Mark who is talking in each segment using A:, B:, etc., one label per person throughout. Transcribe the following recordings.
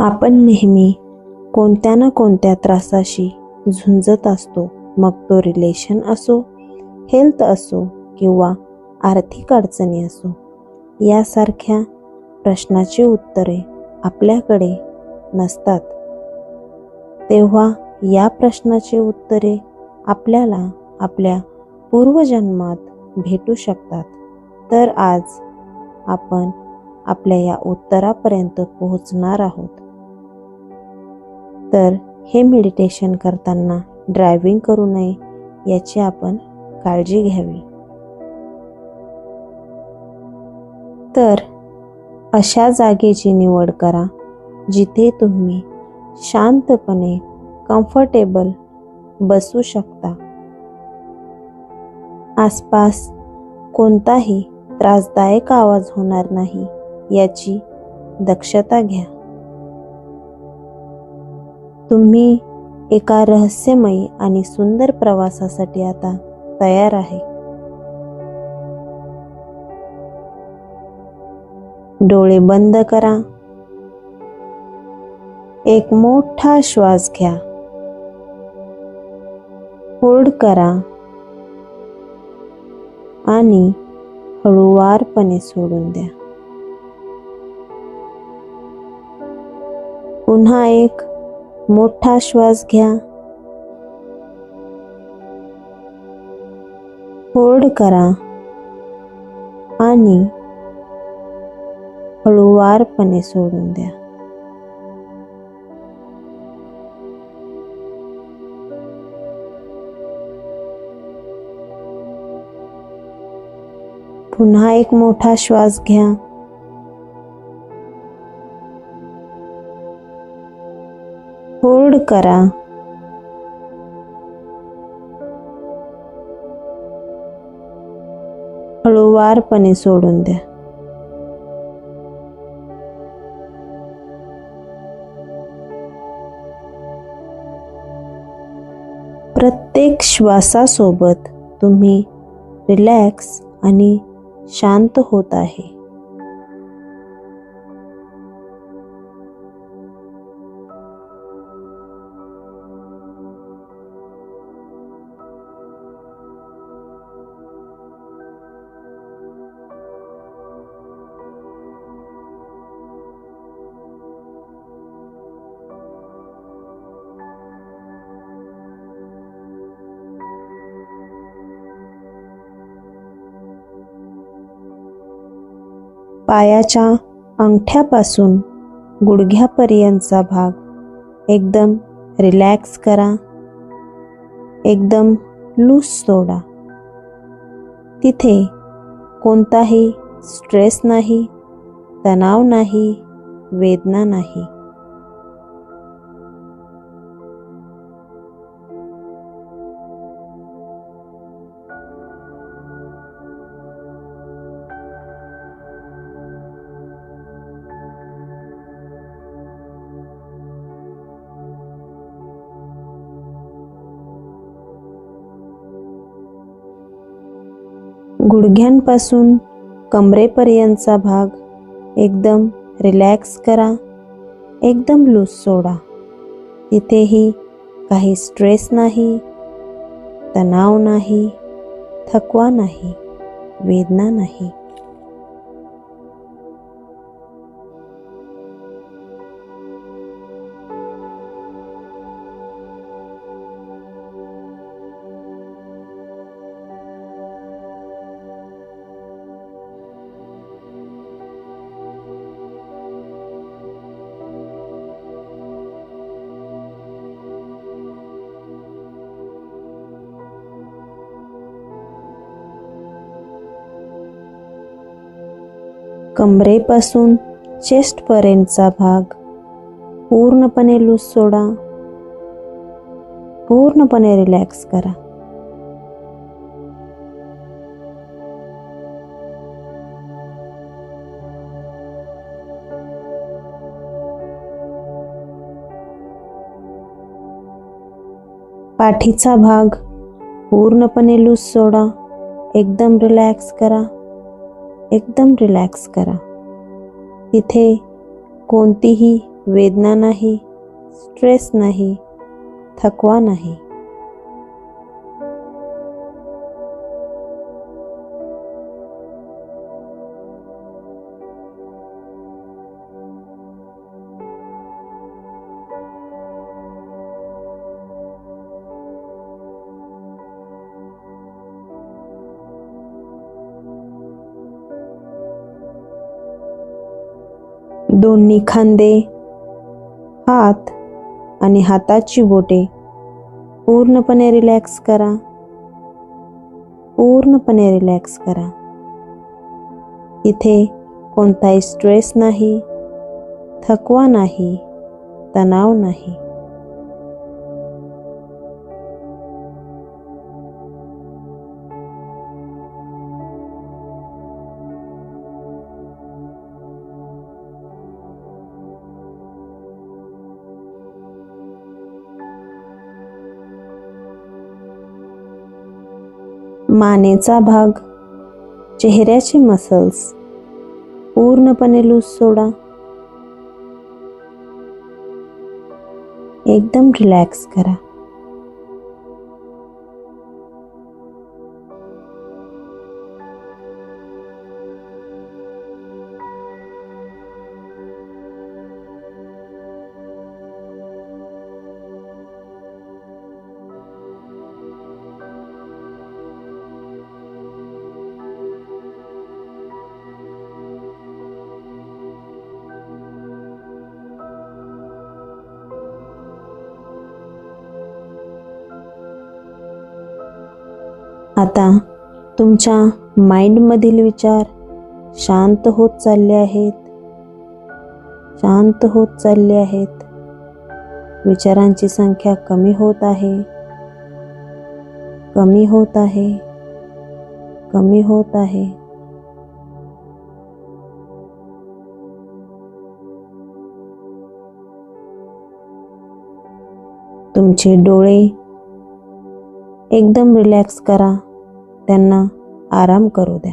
A: आपण नेहमी कोणत्या ना कोणत्या त्रासाशी झुंजत असतो. मग तो रिलेशन असो, हेल्थ असो किंवा आर्थिक अडचणी असो. यासारख्या प्रश्नाची उत्तरे आपल्याकडे नसतात. तेव्हा या प्रश्नाची उत्तरे आपल्याला आपल्या पूर्वजन्मात भेटू शकतात. तर आज आपण आपल्या या उत्तरापर्यंत पोहोचणार आहोत. तर हे मेडिटेशन करताना ड्रायव्हिंग करू नये याची आपण काळजी घ्यावी. तर अशा जागेची निवड करा जिथे तुम्ही शांतपणे कम्फर्टेबल बसू शकता. आसपास कोणताही त्रासदायक आवाज होणार नाही याची दक्षता घ्या. तुम्ही एका रहस्यमयी आणि सुंदर प्रवासासाठी आता तयार आहे. डोळे बंद करा. एक मोठा श्वास घ्या. होल्ड करा आणि हळूवारपणे सोडून द्या. पुन्हा एक मोठा श्वास घ्या. होल्ड करा आणि हळूवारपणे सोडून द्या. पुन्हा एक मोठा श्वास घ्या. होल्ड करा हळूवारपणे सोडून द्या. प्रत्येक श्वासासोबत तुम्ही रिलॅक्स आणि शांत होत आहे. पायाच्या अंगठ्यापासून गुडघ्यापर्यंतचा भाग एकदम रिलॅक्स करा. एकदम लूज सोडा. तिथे कोणताही स्ट्रेस नाही, तणाव नाही, वेदना नाही. गुडघ्यांपासून कमरेपर्यंतचा भाग एकदम रिलॅक्स करा. एकदम लूज सोडा. तिथेही काही स्ट्रेस नाही, तणाव नाही, थकवा नाही, वेदना नाही. कमरेपासून चेस्टपर्यंतचा भाग पूर्णपणे लूज सोडा. पूर्णपणे रिलॅक्स करा. पाठीचा भाग पूर्णपणे लूज सोडा. एकदम रिलॅक्स करा. एकदम रिलॅक्स करा. तिथे कोणतीही वेदना नाही, स्ट्रेस नाही, थकवा नाही. दोन्ही खांदे, हात आणि हाताची बोटे पूर्णपणे रिलॅक्स करा. पूर्णपणे रिलॅक्स करा. इथे कोणताही स्ट्रेस नाही, थकवा नाही, तणाव नाही. मानेचा भाग, चेहऱ्याचे मसल्स पूर्णपणे लूज सोडा. एकदम रिलॅक्स करा. आता तुमच्या माइंडमधील विचार शांत होत चालले आहेत. शांत होत चालले आहेत. विचारांची संख्या कमी होत आहे. कमी होत आहे. कमी होत आहे. तुमचे डोळे एकदम रिलॅक्स करा. त्यांना आराम करू द्या.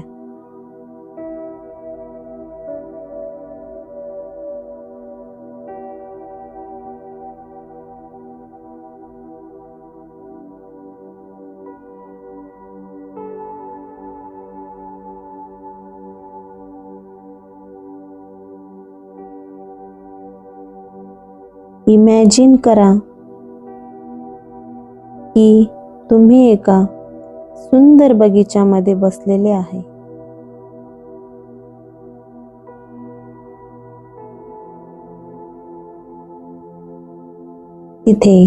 A: इमॅजिन करा की तुम्ही एका सुंदर बगीच्यामध्ये बसलेले आहे. इथे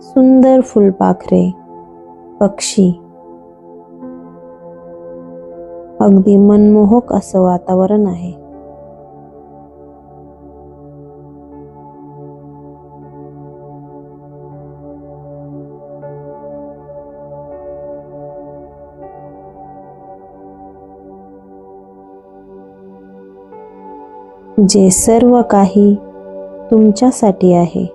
A: सुंदर फुलपाखरे, पक्षी, अगदी मनमोहक असं वातावरण आहे. जे सर्व काही तुमच्यासाठी आहे.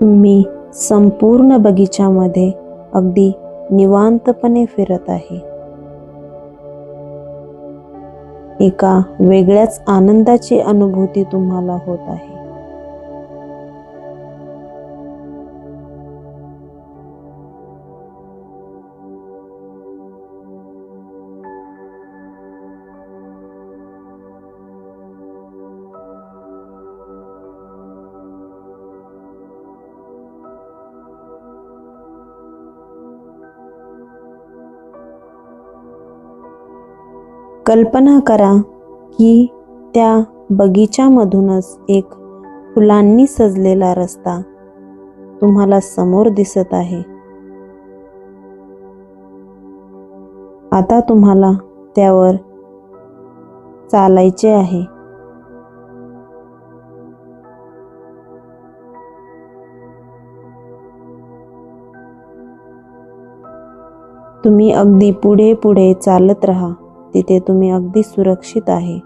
A: तुम्ही संपूर्ण बगीच्यामध्ये अगदी निवांतपणे फिरत आहे. एका वेगळ्याच आनंदाची अनुभूती तुम्हाला होत आहे. कल्पना करा की त्या बगीच्यामधूनच एक फुलांनी सजलेला रस्ता तुम्हाला समोर दिसत आहे. आता तुम्हाला त्यावर चालायचे आहे. तुम्ही अगदी पुढे पुढे चालत राहा. तिथे तुम्ही अगदी सुरक्षित आहे.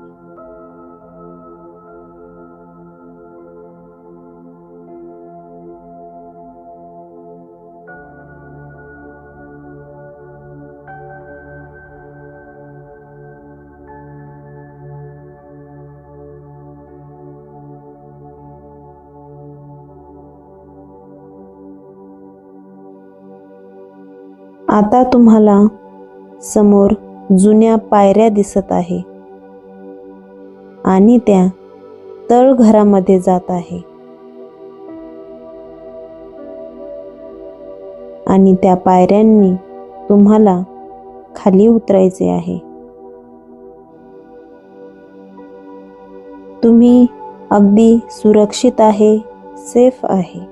A: आता तुम्हाला समोर जुन्या पायऱ्या दिसत आहे आणि त्या तळघरामध्ये जात आहे आणि त्या पायऱ्यांनी तुम्हाला खाली उतरायचे आहे. तुम्ही अगदी सुरक्षित आहे, सेफ आहे.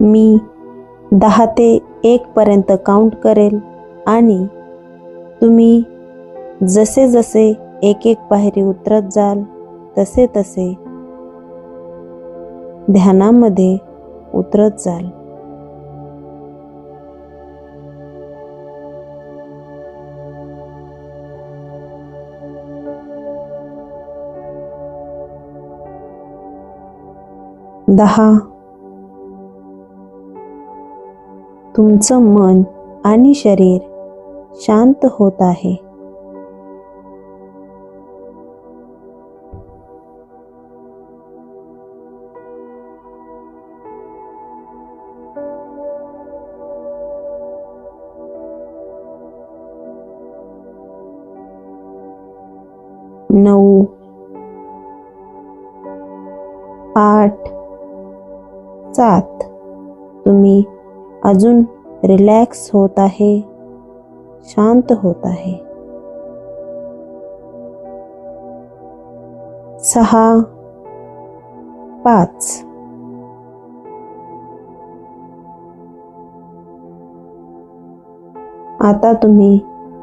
A: मी 10 ते 1 पर्यंत काउंट करेल आणि तुम्ही जसे जसे एक एक पायरी उतरत जाल तसे तसे ध्यानामध्ये उतरत जाल. दहा. तुमचं मन आणि शरीर शांत होत आहे. 9, 8, 7. तुम्ही अजून रिलॅक्स होत आहे, शांत होत आहे. 6, 5. आता तुम्ही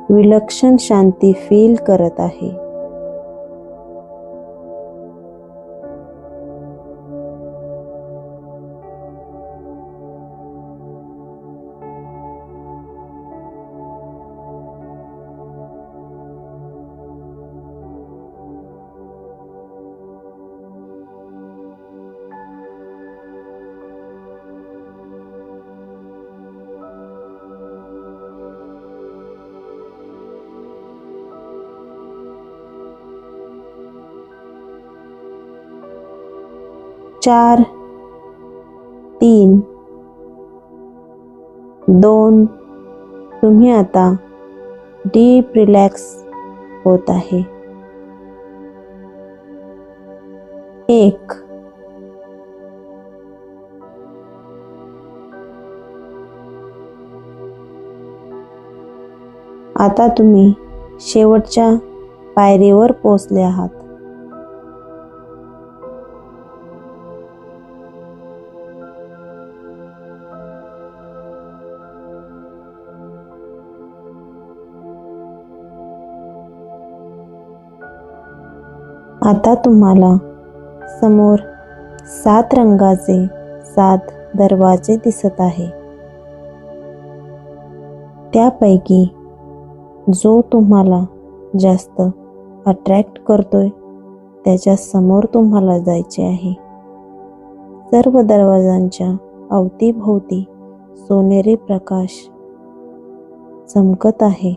A: विलक्षण शांती फील करत आहे. 4, 3, 2. तुम्ही आता डीप रिलॅक्स होत आहे. 1. आता तुम्ही शेवटच्या पायरीवर पोहोचले आहात. आता तुम्हाला समोर 7 रंगाचे 7 दरवाजे दिसत आहे. त्यापैकी जो तुम्हाला जास्त अट्रॅक्ट करतोय त्याच्या समोर तुम्हाला जायचे आहे. सर्व दरवाजांच्या अवतीभोवती सोनेरी प्रकाश चमकत आहे.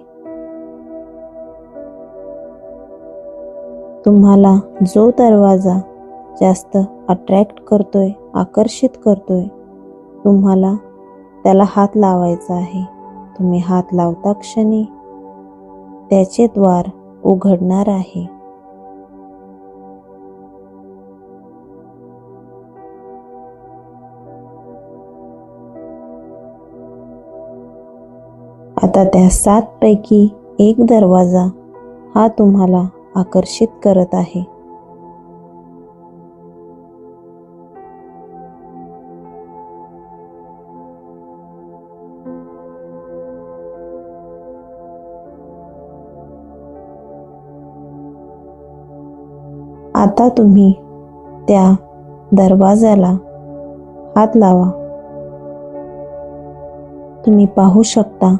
A: तुम्हाला जो दरवाजा जास्त अट्रॅक्ट करतोय, आकर्षित करतोय, तुम्हाला त्याला हात लावायचा आहे. तुम्ही हात लावता क्षणी त्याचे द्वार उघडणार आहे. आता त्या 7 पैकी एक दरवाजा हा तुम्हाला आकर्षित करत आहे. आता तुम्ही त्या दरवाजाला हात लावा. तुम्ही पाहू शकता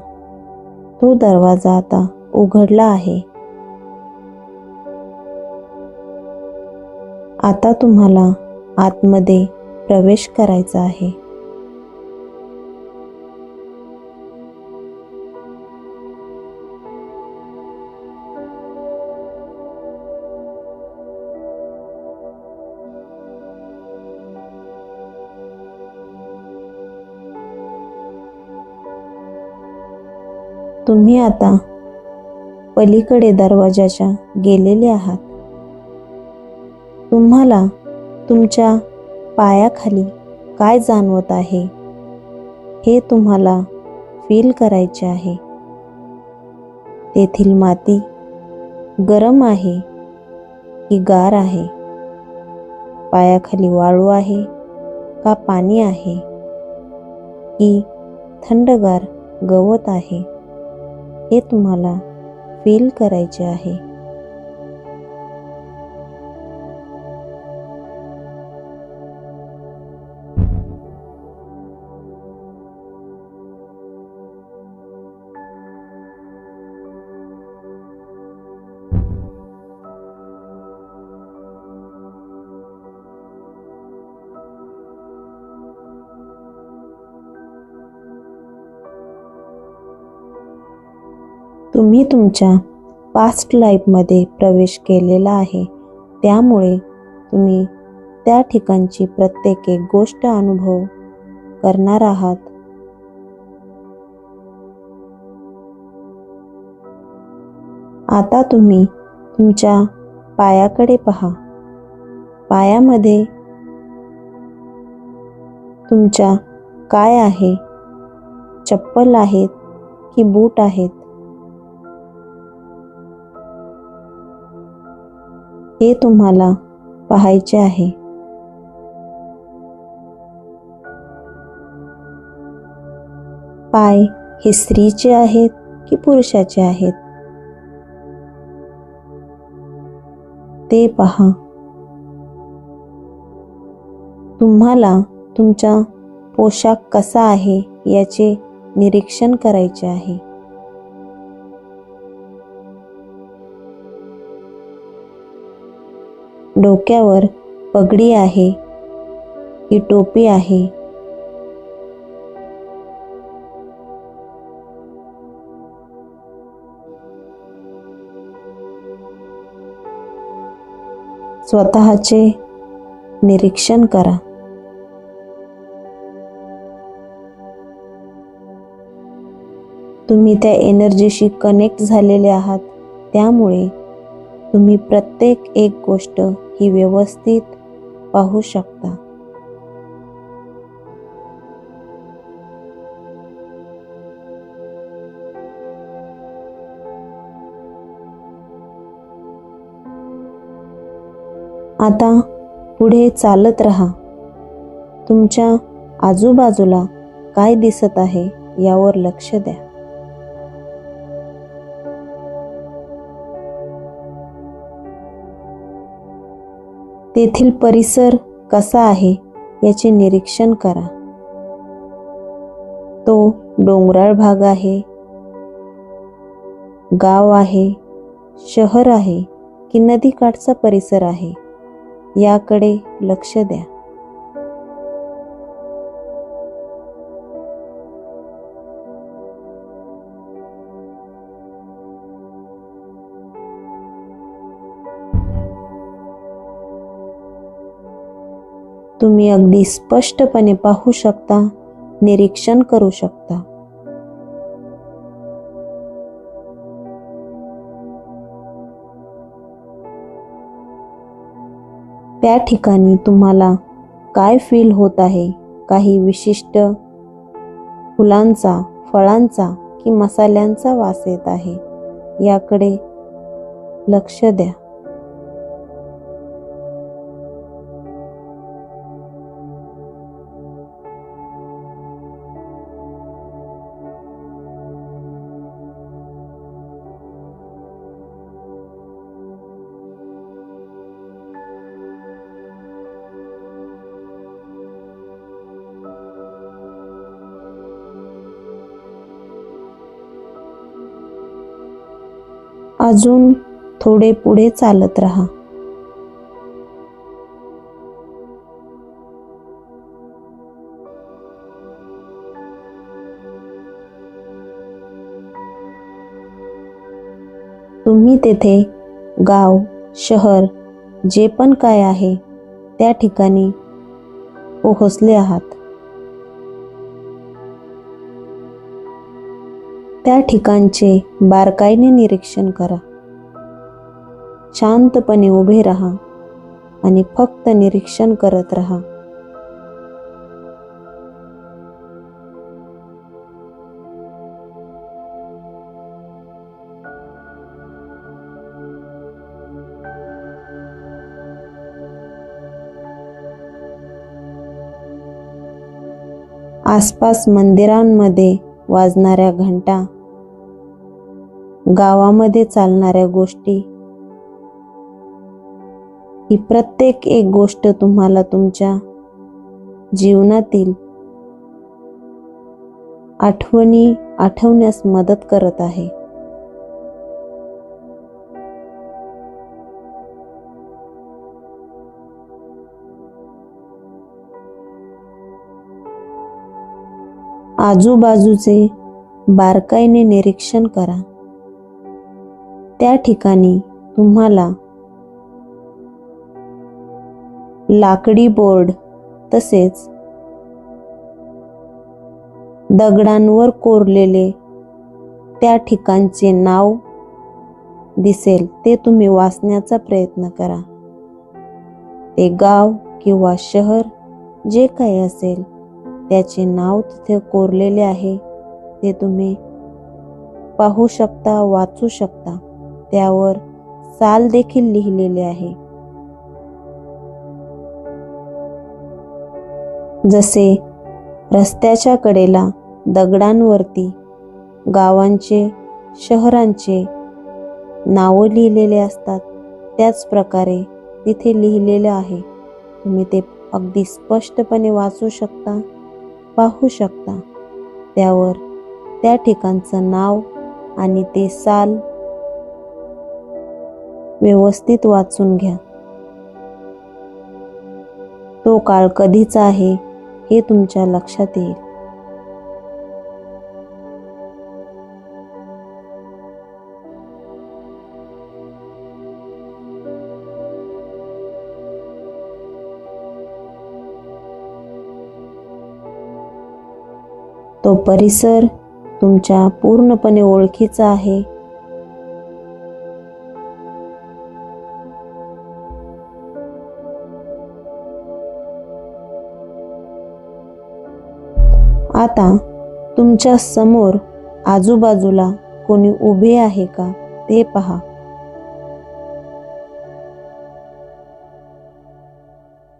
A: तो दरवाजा आता उघडला आहे. आता तुम्हाला आतमध्ये प्रवेश करायचा आहे. तुम्ही आता पलीकडे दरवाजाच्या गेलेले आहात. तुम्हाला तुमच्या पायाखाली काय जाणवत आहे हे तुम्हाला फील करायचे आहे. तेथील माती गरम आहे की गार आहे? पायाखाली वाळू आहे का पाणी आहे की थंडगार गवत आहे हे तुम्हाला फील करायचे आहे. तुम्ही तुमच्या पास्ट लाईफमध्ये प्रवेश केलेला आहे, त्यामुळे तुम्ही त्या ठिकाणची प्रत्येक एक गोष्ट अनुभव करणार आहात. आता तुम्ही तुमच्या पायाकडे पहा. पायामध्ये तुमच्या काय आहे? चप्पल आहेत की बूट आहेत? हे तुम्हाला पाहायचे आहे. पाय हे स्त्रीचे आहेत की पुरुषाचे आहेत ते पहा. तुम्हाला तुमचा पोशाख कसा आहे याचे निरीक्षण करायचे आहे. डोक्यावर पगडी आहे की टोपी आहे? स्वतःचे निरीक्षण करा. तुम्ही त्या एनर्जीशी कनेक्ट झालेले आहात, त्यामुळे तुम्ही प्रत्येक एक गोष्ट ही व्यवस्थित पाहू शकता. आता पुढे चालत राहा. तुमच्या आजूबाजूला काय दिसत आहे यावर लक्ष द्या. तेथील परिसर कसा आहे याचे निरीक्षण करा. तो डोंगराळ भाग आहे, गाव आहे, शहर आहे की नदीकाठचा परिसर आहे याकडे लक्ष द्या. तुम्ही अगदी स्पष्टपणे पाहू शकता, निरीक्षण करू शकता. त्या ठिकाणी तुम्हाला काय फील होत आहे? काही विशिष्ट फुलांचा, फळांचा की मसाल्यांचा वास येत आहे याकडे लक्ष द्या. अजून थोडे पुढे चालत राहा. तुम्ही तेथे गाव, शहर जे पण काय आहे त्या ठिकाणी पोहोचले आहात. त्या ठिकाणचे बारकाईने निरीक्षण करा. शांतपणे उभे राहा आणि फक्त निरीक्षण करत राहा. आसपास मंदिरांमध्ये वाजणाऱ्या घंटा, गावामध्ये चालणाऱ्या गोष्टी, ही प्रत्येक एक गोष्ट तुम्हाला तुमच्या जीवनातील आठवणी आठवण्यास मदत करत आहे. आजूबाजूचे बारकाईने निरीक्षण करा. त्या ठिकाणी तुम्हाला लाकडी बोर्ड तसेच दगडांवर कोरलेले त्या ठिकाणचे नाव दिसेल, ते तुम्ही वाचण्याचा प्रयत्न करा. ते गाव किंवा शहर जे काही असेल त्याचे नाव तिथे कोरलेले आहे, ते तुम्ही पाहू शकता, वाचू शकता. त्यावर साल देखील लिहिलेले आहे. जसे रस्त्याच्या कडेला दगडांवरती गावांचे, शहरांचे नावं लिहिलेले असतात, त्याच प्रकारे तिथे लिहिलेलं आहे. तुम्ही ते अगदी स्पष्टपणे वाचू शकता, पाहू शकता. त्यावर त्या ठिकाणचं नाव आणि ते साल व्यवस्थित वाचून घ्या. तो काळ कधीचा आहे हे तुमच्या लक्षात येईल. तो परिसर तुमच्या पूर्णपणे ओळखीचा आहे. आता तुमच्या समोर आजूबाजूला कोणी उभे आहे का ते पहा.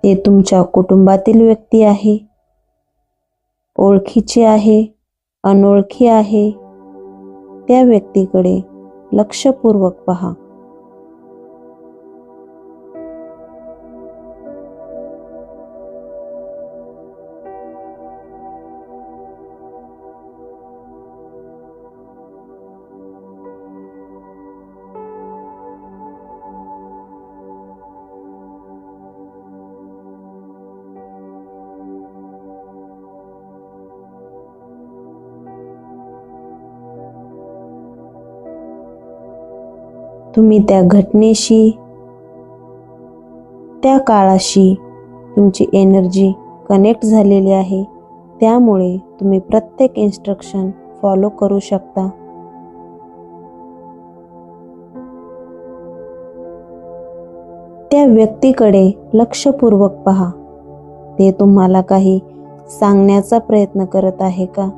A: ते तुमच्या कुटुंबातील व्यक्ती आहे, ओळखीचे आहे, अनोळखी आहे. त्या व्यक्तीकडे लक्षपूर्वक पहा. तुम्ही त्या घटनेशी, त्या काळाशी तुमची एनर्जी कनेक्ट झालेली आहे. त्यामुळे तुम्ही प्रत्येक इन्स्ट्रक्शन फॉलो करू शकता. त्या व्यक्तीकडे लक्षपूर्वक पहा. ते तुम्हाला काही सांगण्याचा प्रयत्न करत आहे का?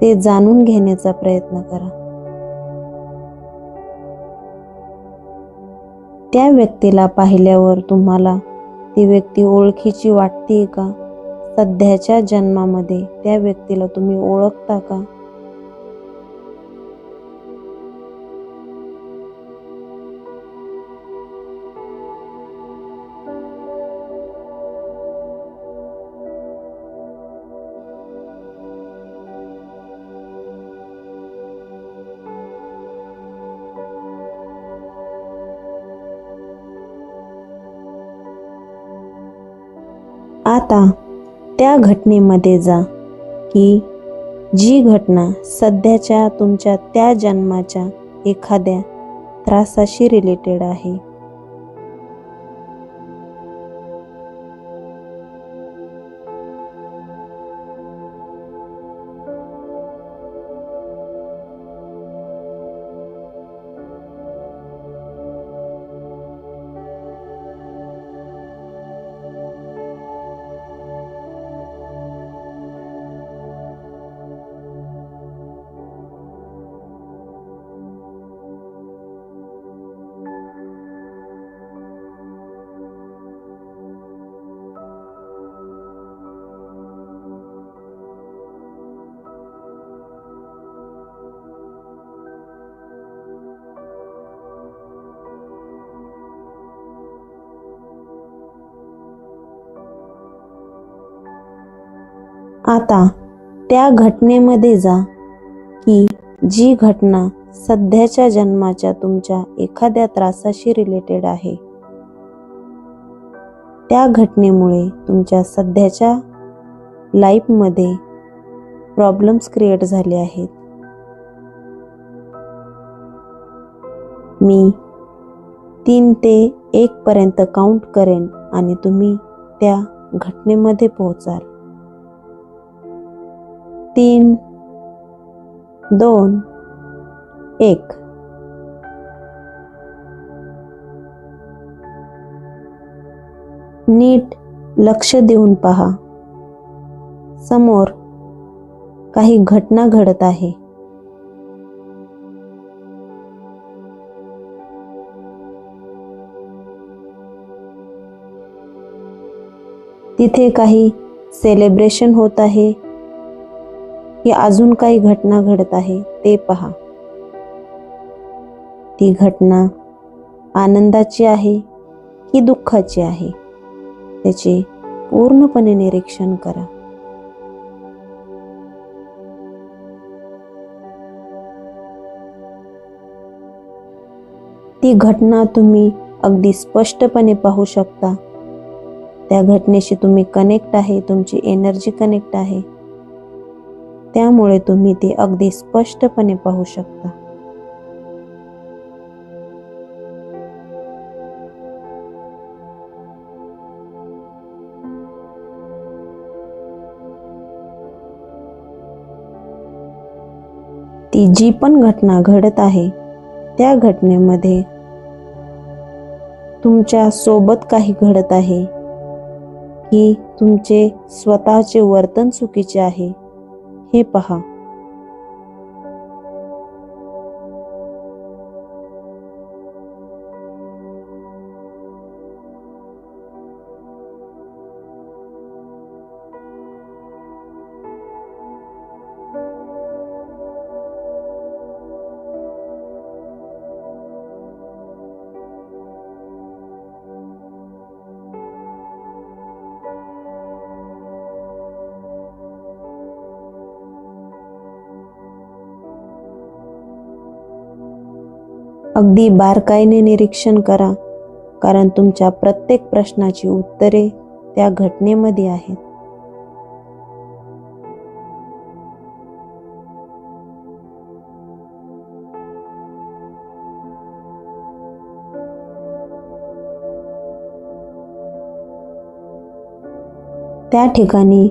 A: ते जाणून घेण्याचा प्रयत्न करा. त्या व्यक्तीला पाहिल्यावर तुम्हाला ती व्यक्ती ओळखीची वाटते का? सध्याच्या जन्मामध्ये त्या व्यक्तीला तुम्ही ओळखता का? आता त्या घटनेमध्ये जा की जी घटना सध्याच्या तुमच्या त्या जन्माच्या एखाद्या त्रासाशी रिलेटेड आहे. आता त्या घटनेमध्ये जा की जी घटना सध्याच्या जन्माच्या तुमच्या एखाद्या त्रासाशी रिलेटेड आहे. त्या घटनेमुळे तुमच्या सध्याच्या लाईफमध्ये प्रॉब्लेम्स क्रिएट झाले आहेत. मी 3 ते 1 पर्यंत काउंट करेन आणि तुम्ही त्या घटनेमध्ये पोहोचाल. 3, 2, 1. नीट लक्ष देऊन पहा. समोर काही घटना घडत आहे. तिथे काही सेलिब्रेशन होत आहे की अजून काही घटना घडत आहे ते पहा. ती घटना आनंदाची आहे की दुःखाची आहे त्याचे पूर्णपणे निरीक्षण करा. ती घटना तुम्ही अगदी स्पष्टपणे पाहू शकता. त्या घटनेशी तुम्ही कनेक्ट आहे, तुमची एनर्जी कनेक्ट आहे, त्यामुळे तुम्ही ते अगदी स्पष्टपणे पाहू शकता. ती जी पण घटना घडत आहे त्या घटनेमध्ये तुमच्या सोबत काही घडत आहे की तुमचे स्वतःचे वर्तन चुकीचे आहे हे पहा. अगदी बारकाईने निरीक्षण करा, कारण तुमच्या प्रत्येक प्रश्नाची उत्तरे त्या घटनेमध्ये आहेत. त्या ठिकाणी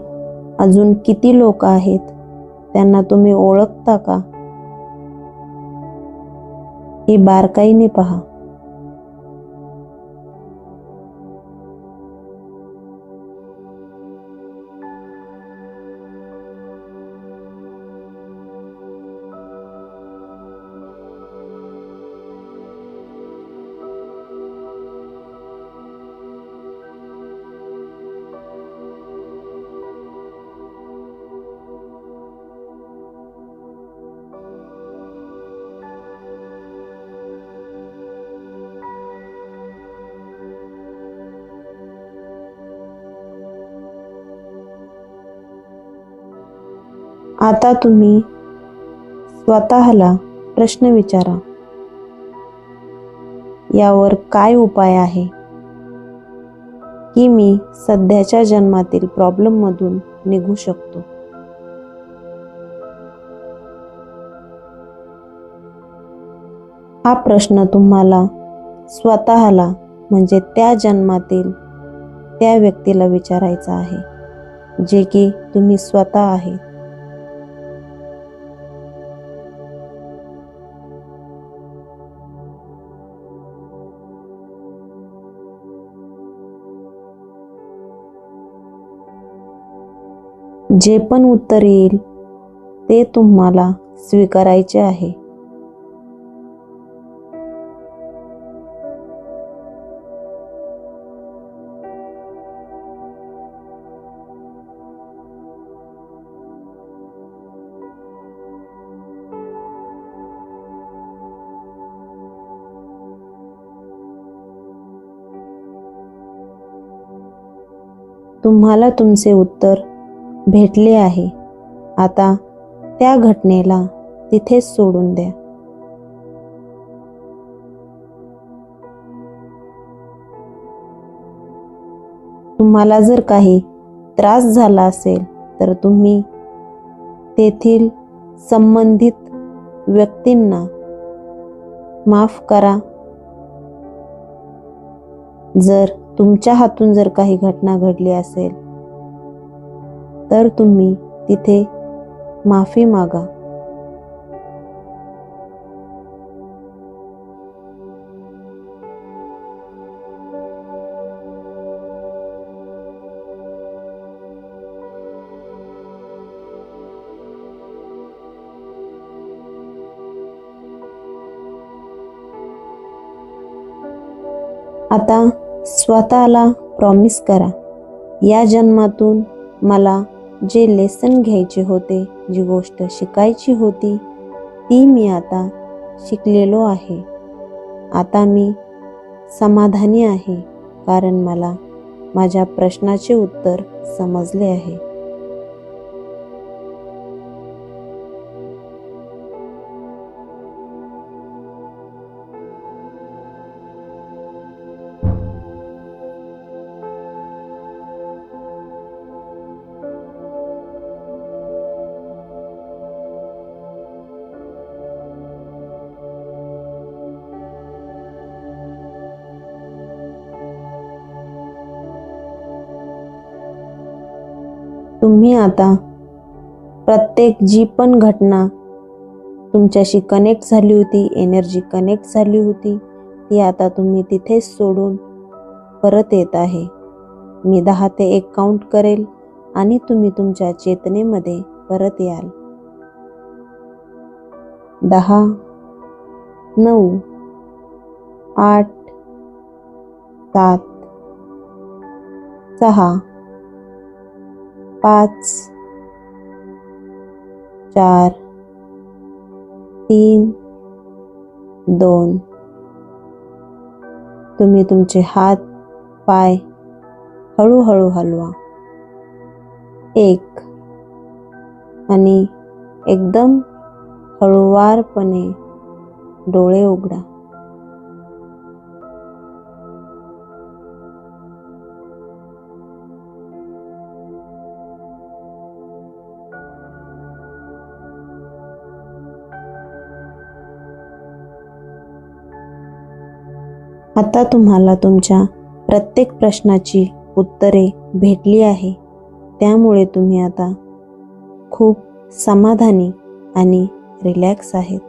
A: अजून किती लोक आहेत, त्यांना तुम्ही ओळखता का? हे बारकाईने पहा. आता तुम्ही स्वतःला प्रश्न विचारा, यावर काय उपाय आहे की मी सध्याच्या जन्मातील प्रॉब्लेममधून निघू शकतो? हा प्रश्न तुम्हाला स्वतःला म्हणजे त्या जन्मातील त्या व्यक्तीला विचारायचा आहे, जे की तुम्ही स्वतः आहे. जे पण उत्तर येईल ते तुम्हाला स्वीकारायचे आहे. तुम्हाला तुमचे उत्तर भेटले आहे. आता त्या घटनेला तिथेच सोडून द्या. तुम्हाला जर काही त्रास झाला असेल तर तुम्ही तेथील संबंधित व्यक्तींना माफ करा. जर तुमच्या हातून जर काही घटना घडली असेल तर तुम्ही तिथे माफी मागा. आता स्वतःला प्रॉमिस करा, या जन्मातून मला जे लेसन घ्यायचे होते, जी गोष्ट शिकायची होती, ती मी आता शिकलेलो आहे. आता मी समाधानी आहे, कारण मला माझ्या प्रश्नाचे उत्तर समजले आहे. तुम्ही आता प्रत्येक जी पण घटना तुमच्याशी कनेक्ट झाली होती, एनर्जी कनेक्ट झाली होती, ती आता तुम्ही तिथेच सोडून परत येत आहे. मी 10 ते 1 काउंट करेल आणि तुम्ही तुमच्या चेतनेमध्ये परत याल. 10, 9, 8, 7, 6, 5, 4, 3, 2. तुम्ही तुमचे हात पाय हळूहळू हलवा. 1 आणि एकदम हळूवारपणे डोळे उघडा. आता तुम्हाला तुमच्या प्रत्येक प्रश्नाची उत्तरे भेटली आहे, त्यामुळे तुम्ही आता खूप समाधानी आणि रिलॅक्स आहेत.